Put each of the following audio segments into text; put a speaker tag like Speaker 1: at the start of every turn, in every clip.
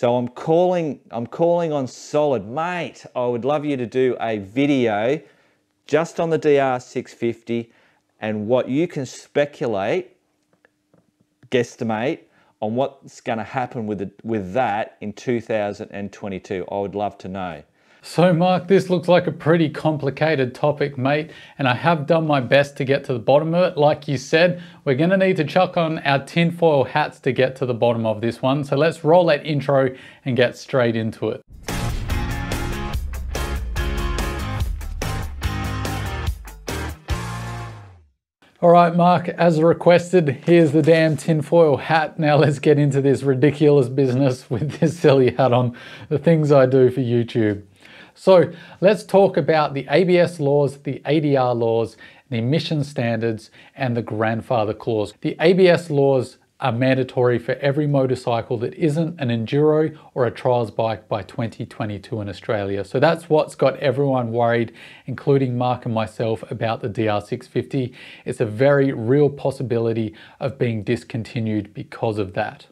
Speaker 1: So I'm calling on Solid. Mate, I would love you to do a video just on the DR650 and what you can speculate, guesstimate, on what's going to happen with that in 2022. I would love to know.
Speaker 2: So Mark, this looks like a pretty complicated topic, mate, and I have done my best to get to the bottom of it. Like you said, we're going to need to chuck on our tinfoil hats to get to the bottom of this one. So let's roll that intro and get straight into it. All right, Mark, as requested, here's the damn tinfoil hat. Now let's get into this ridiculous business with this silly hat on, the things I do for YouTube. So let's talk about the ABS laws, the ADR laws, the emission standards, and the grandfather clause. The ABS laws are mandatory for every motorcycle that isn't an enduro or a trials bike by 2022 in Australia. So that's what's got everyone worried, including Mark and myself, about the DR650. It's a very real possibility of being discontinued because of that.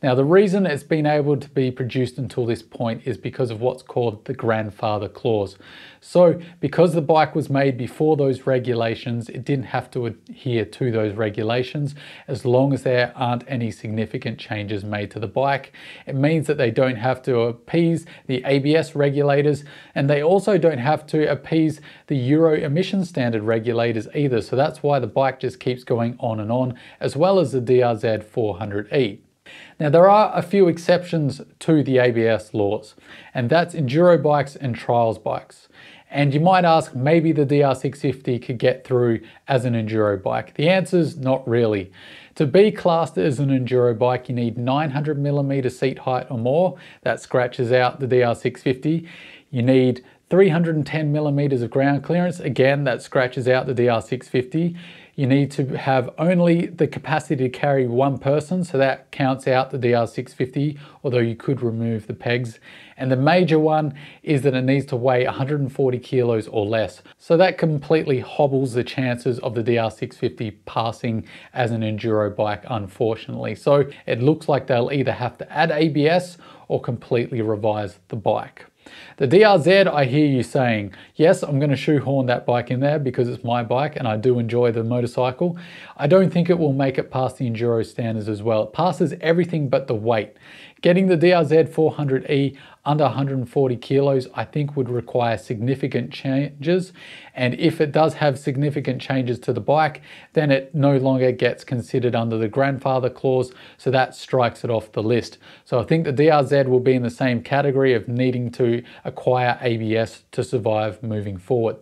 Speaker 2: Now, the reason it's been able to be produced until this point is because of what's called the grandfather clause. So because the bike was made before those regulations, it didn't have to adhere to those regulations as long as there aren't any significant changes made to the bike. It means that they don't have to appease the ABS regulators, and they also don't have to appease the Euro emission standard regulators either. So that's why the bike just keeps going on, as well as the DRZ400E. Now, there are a few exceptions to the ABS laws, and that's enduro bikes and trials bikes. And you might ask, maybe the DR650 could get through as an enduro bike. The answer is not really. To be classed as an enduro bike, you need 900mm seat height or more. That scratches out the DR650. You need 310mm of ground clearance. Again, that scratches out the DR650. You need to have only the capacity to carry one person, so that counts out the DR650, although you could remove the pegs. And the major one is that it needs to weigh 140 kilos or less. So that completely hobbles the chances of the DR650 passing as an enduro bike, unfortunately. So it looks like they'll either have to add ABS or completely revise the bike. The DRZ, I hear you saying, yes, I'm going to shoehorn that bike in there because it's my bike and I do enjoy the motorcycle. I don't think it will make it past the enduro standards as well. It passes everything but the weight. Getting the DRZ400E under 140 kilos, I think would require significant changes. And if it does have significant changes to the bike, then it no longer gets considered under the grandfather clause. So that strikes it off the list. So I think the DRZ will be in the same category of needing to acquire ABS to survive moving forward.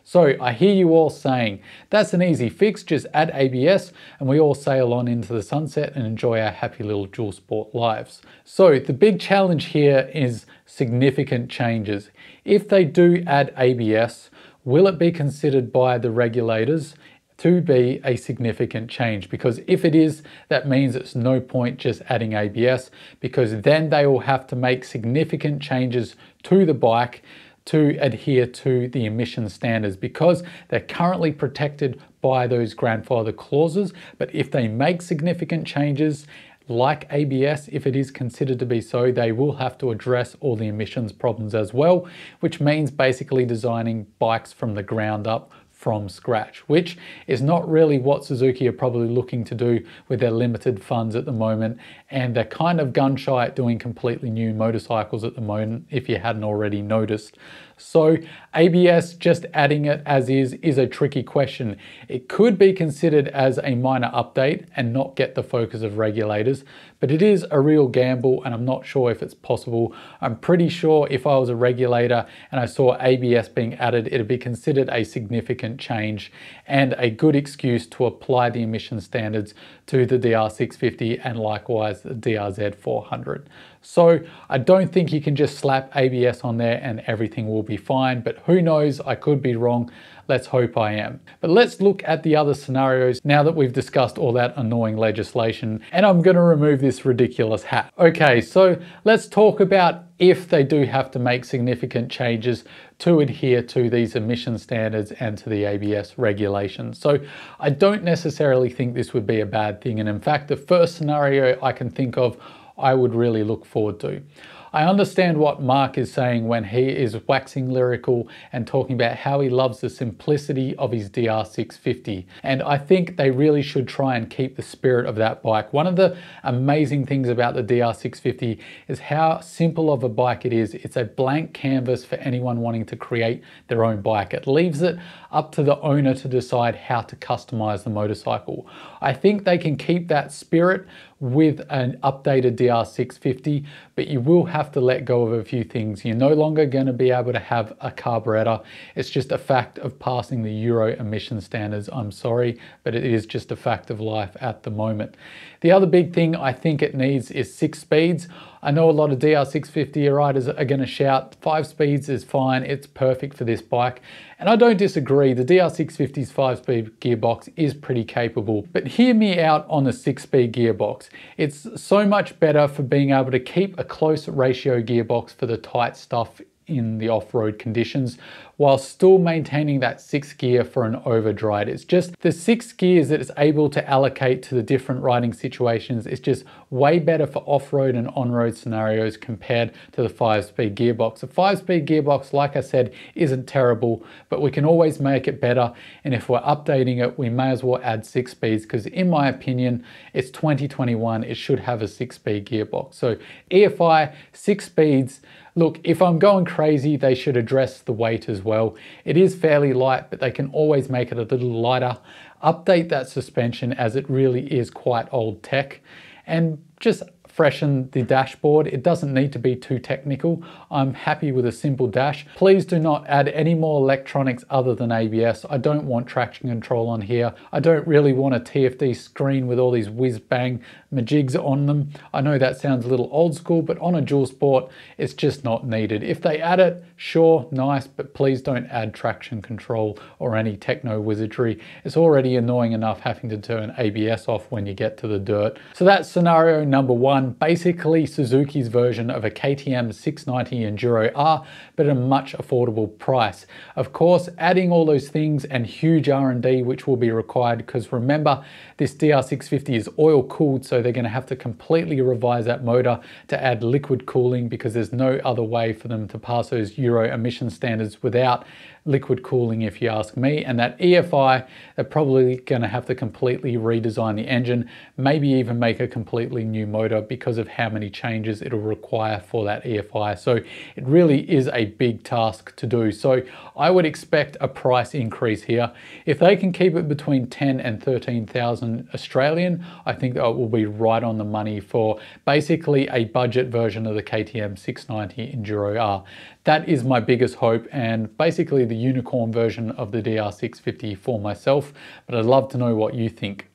Speaker 2: So I hear you all saying, that's an easy fix, just add ABS and we all sail on into the sunset and enjoy our happy little dual sport lives. So the big challenge here is significant changes. If they do add ABS, will it be considered by the regulators to be a significant change? Because if it is, that means it's no point just adding ABS, because then they will have to make significant changes to the bike to adhere to the emission standards, because they're currently protected by those grandfather clauses. But if they make significant changes like ABS, if it is considered to be so, they will have to address all the emissions problems as well, which means basically designing bikes from the ground up from scratch, which is not really what Suzuki are probably looking to do with their limited funds at the moment. And they're kind of gun shy at doing completely new motorcycles at the moment, if you hadn't already noticed. So ABS, just adding it as is a tricky question. It could be considered as a minor update and not get the focus of regulators, but it is a real gamble and I'm not sure if it's possible. I'm pretty sure if I was a regulator and I saw ABS being added, it'd be considered a significant change and a good excuse to apply the emission standards to the DR650 and likewise the DRZ400. So I don't think you can just slap ABS on there and everything will be fine, but who knows, I could be wrong. Let's hope I am. But let's look at the other scenarios now that we've discussed all that annoying legislation, and I'm going to remove this ridiculous hat. Okay, so let's talk about if they do have to make significant changes to adhere to these emission standards and to the ABS regulations. So I don't necessarily think this would be a bad thing. And in fact, the first scenario I can think of I would really look forward to. I understand what Mark is saying when he is waxing lyrical and talking about how he loves the simplicity of his DR650. And I think they really should try and keep the spirit of that bike. One of the amazing things about the DR650 is how simple of a bike it is. It's a blank canvas for anyone wanting to create their own bike. It leaves it up to the owner to decide how to customize the motorcycle. I think they can keep that spirit with an updated DR650, but you will have to let go of a few things. You're no longer going to be able to have a carburetor. It's just a fact of passing the Euro emission standards. I'm sorry, but it is just a fact of life at the moment. The other big thing I think it needs is 6 speeds. I know a lot of DR650 riders are going to shout 5 speeds is fine, it's perfect for this bike. And I don't disagree, the DR650's 5-speed gearbox is pretty capable. But hear me out on the 6-speed gearbox. It's so much better for being able to keep a close ratio gearbox for the tight stuff in the off-road conditions, while still maintaining that 6th gear for an overdrive. It's just the 6 gears that it's able to allocate to the different riding situations is just way better for off-road and on-road scenarios compared to the 5-speed gearbox. The 5-speed gearbox, like I said, isn't terrible, but we can always make it better. And if we're updating it, we may as well add 6 speeds, because in my opinion, it's 2021, it should have a 6-speed gearbox. So EFI, 6 speeds. Look, if I'm going crazy, they should address the weight as well. It is fairly light, but they can always make it a little lighter. Update that suspension, as it really is quite old tech, and just freshen the dashboard. It doesn't need to be too technical. I'm happy with a simple dash. Please do not add any more electronics other than ABS. I don't want traction control on here. I don't really want a TFT screen with all these whiz-bang majigs on them. I know that sounds a little old school, but on a dual sport, it's just not needed. If they add it, sure, nice, but please don't add traction control or any techno wizardry. It's already annoying enough having to turn ABS off when you get to the dirt. So that's scenario number 1. Basically Suzuki's version of a KTM 690 Enduro R, but at a much affordable price. Of course, adding all those things and huge R&D which will be required, because remember, this DR650 is oil cooled, so they're going to have to completely revise that motor to add liquid cooling, because there's no other way for them to pass those Euro emission standards without liquid cooling, if you ask me. And that EFI, they're probably going to have to completely redesign the engine, maybe even make a completely new motor, because of how many changes it'll require for that EFI. So it really is a big task to do. So I would expect a price increase here. If they can keep it between 10 and 13,000 Australian, I think that will be right on the money for basically a budget version of the KTM 690 Enduro R. That is my biggest hope, and basically the unicorn version of the DR650 for myself, but I'd love to know what you think.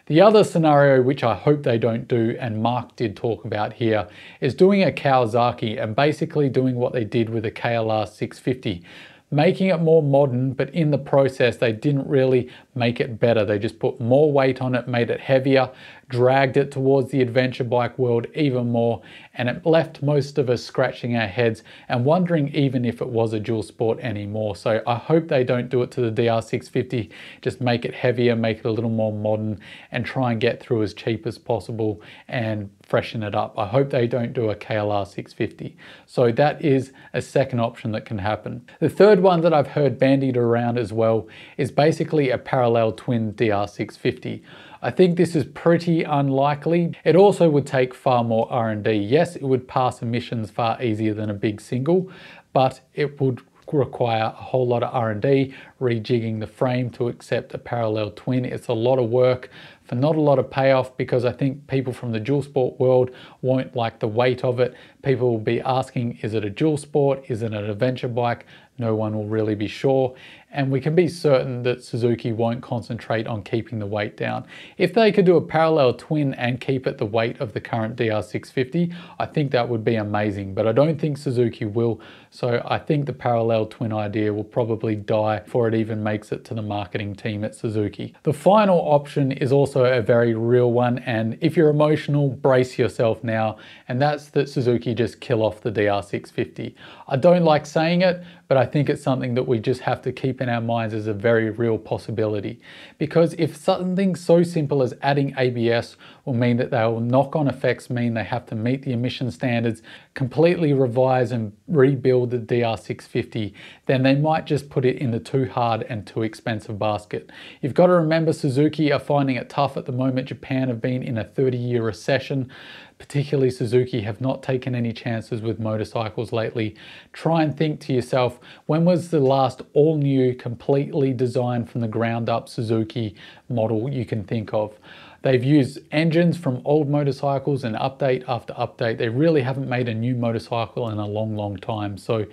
Speaker 2: The other scenario, which I hope they don't do, and Mark did talk about here, is doing a Kawasaki and basically doing what they did with the KLR 650. Making it more modern, but in the process they didn't really make it better. They just put more weight on it, made it heavier, dragged it towards the adventure bike world even more, and it left most of us scratching our heads and wondering even if it was a dual sport anymore. So I hope they don't do it to the DR650, just make it heavier, make it a little more modern, and try and get through as cheap as possible and freshen it up. I hope they don't do a KLR 650. So that is a second option that can happen. The third one that I've heard bandied around as well is basically a parallel twin DR650. I think this is pretty unlikely. It also would take far more R&D. Yes, it would pass emissions far easier than a big single, but it would require a whole lot of R&D, rejigging the frame to accept a parallel twin. It's a lot of work for not a lot of payoff, because I think people from the dual sport world won't like the weight of it. People will be asking, is it a dual sport? Is it an adventure bike? No one will really be sure. And we can be certain that Suzuki won't concentrate on keeping the weight down. If they could do a parallel twin and keep it the weight of the current DR650, I think that would be amazing, but I don't think Suzuki will. So I think the parallel twin idea will probably die before it even makes it to the marketing team at Suzuki. The final option is also a very real one, and if you're emotional, brace yourself now, and that's that Suzuki just kill off the DR650. I don't like saying it, but I think it's something that we just have to keep in our minds as a very real possibility. Because if something so simple as adding ABS will mean that they will knock-on effects mean they have to meet the emission standards, completely revise and rebuild the DR650, then they might just put it in the too hard and too expensive basket. You've got to remember Suzuki are finding it tough at the moment. Japan have been in a 30-year recession. Particularly Suzuki have not taken any chances with motorcycles lately. Try and think to yourself, when was the last all-new, completely designed from the ground up Suzuki model you can think of? They've used engines from old motorcycles and update after update. They really haven't made a new motorcycle in a long, long time. So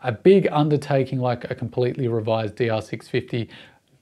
Speaker 2: a big undertaking like a completely revised DR650,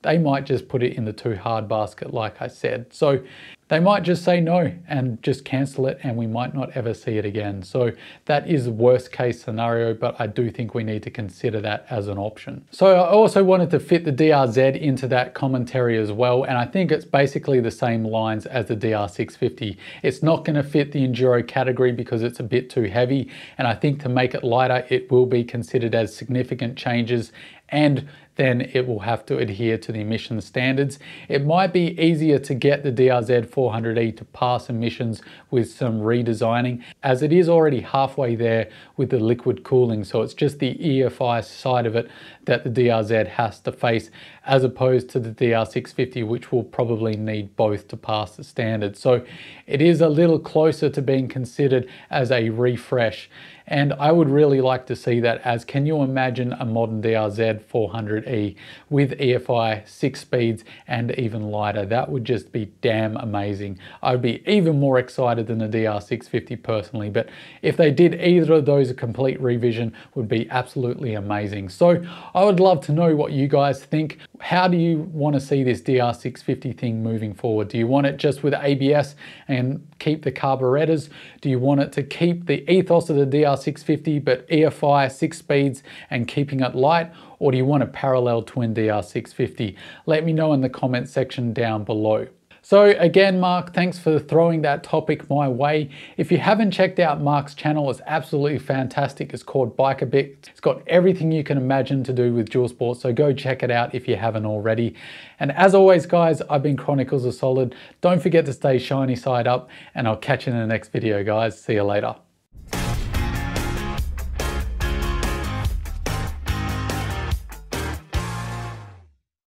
Speaker 2: they might just put it in the too hard basket, like I said. So they might just say no and just cancel it, and we might not ever see it again. So that is the worst case scenario, but I do think we need to consider that as an option. So I also wanted to fit the DRZ into that commentary as well, and I think it's basically the same lines as the DR650. It's not going to fit the enduro category because it's a bit too heavy, and I think to make it lighter, it will be considered as significant changes, and then it will have to adhere to the emission standards. It might be easier to get the DRZ400E to pass emissions with some redesigning, as it is already halfway there with the liquid cooling. So it's just the EFI side of it that the DRZ has to face, as opposed to the DR650, which will probably need both to pass the standard. So it is a little closer to being considered as a refresh. And I would really like to see that, as can you imagine a modern DRZ400E with EFI 6 speeds and even lighter? That would just be damn amazing. I would be even more excited than the DR650 personally, but if they did either of those, a complete revision would be absolutely amazing. So I would love to know what you guys think. How do you want to see this DR650 thing moving forward? Do you want it just with ABS and keep the carburetors? Do you want it to keep the ethos of the DR650 but EFI 6 speeds and keeping it light? Or do you want a parallel twin DR650? Let me know in the comment section down below. So again, Mark, thanks for throwing that topic my way. If you haven't checked out Mark's channel, it's absolutely fantastic. It's called Bike a Bit. It's got everything you can imagine to do with dual sport, so go check it out if you haven't already. And as always, guys, I've been Chronicles of Solid. Don't forget to stay shiny side up, and I'll catch you in the next video, guys. See you later.